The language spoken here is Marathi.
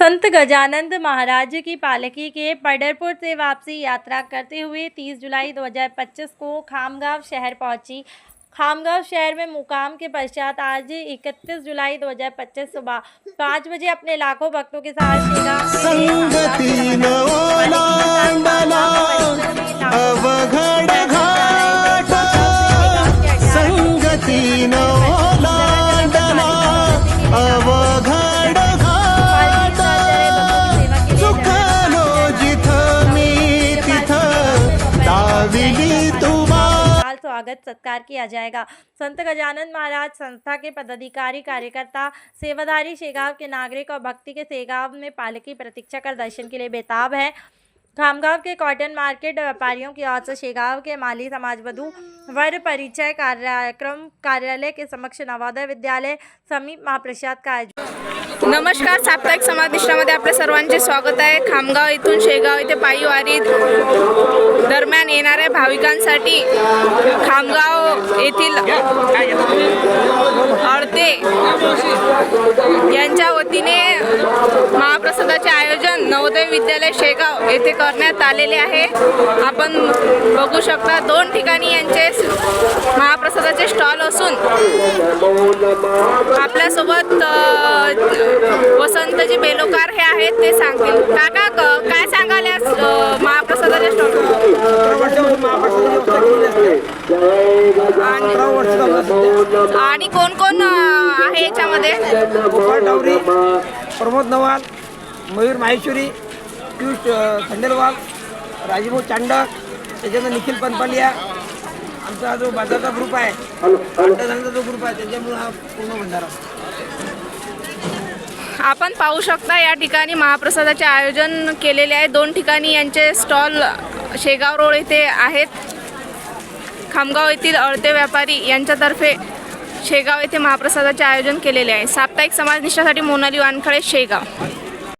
संत गजानंद महाराज की पालकी के पंढरपुर से वापसी यात्रा करते हुए 30 जुलाई 2025 को खामगांव शहर पहुंची। खामगांव शहर में मुकाम के पश्चात आज 31 जुलाई 2025 सुबह 5 बजे अपने लाखों भक्तों के साथ स्वागत सत्कार किया जाएगा। संत गजानंद महाराज संस्था के पदाधिकारी, कार्यकर्ता, सेवाधारी शेगांव के नागरिक और भक्ति के शेगांव में पालकी प्रतीक्षा कर दर्शन के लिए बेताब हैं। खामगांव के कॉटन मार्केट व्यापारियों की ओर से शेगांव के माली समाज वधु वर परिचय कार्यक्रम कार्यालय के समक्ष नवोदय विद्यालय समीप महाप्रसाद का आयोजन। नमस्कार, साप्ताहिक समाज निष्ठामध्ये आपल्या सर्वांचे स्वागत आहे। खामगाव इथून शेगाव येथे पायी वारी दरम्यान येणाऱ्या भाविकांसाठी खामगाव येथील अडते यांच्या वतीने महाप्रसादाचे आयोजन नवोदय विद्यालय शेगाव येथे करण्यात आलेले आहे। आपण बघू शकता 2 ठिकाणी यांचे महाप्रसादाचे स्टॉल असून आपल्यासोबत वसंतजी बेलोकार हे आहेत, ते सांगतील। काका, काय सांगाल या महाप्रसादाच्या स्टॉल? आणि कोण कोण आहे याच्यामध्ये? डावरी, प्रमोद नवाल, मयूर माहेश्वरी, पियुष खंडेलवाल, राजीभाऊ चांडक, त्याच्यानंतर निखिल पनपालिया, आमचा जो बाजारचा ग्रुप आहे, अड्डाचा जो ग्रुप आहे, त्याच्यामुळे हा पूर्ण भंडारा। आपण पाहू शकता या ठिकाणी महाप्रसादाचे आयोजन केलेले आहे। 2 ठिकाणी यांचे स्टॉल शेगाव रोड येथे आहेत। खामगाव येथील अडते व्यापारी यांच्यातर्फे शेगाव येथे महाप्रसादाचे आयोजन केलेले आहे। साप्ताहिक समाज निष्ठासाठी मोनाली वानखळे, शेगाव।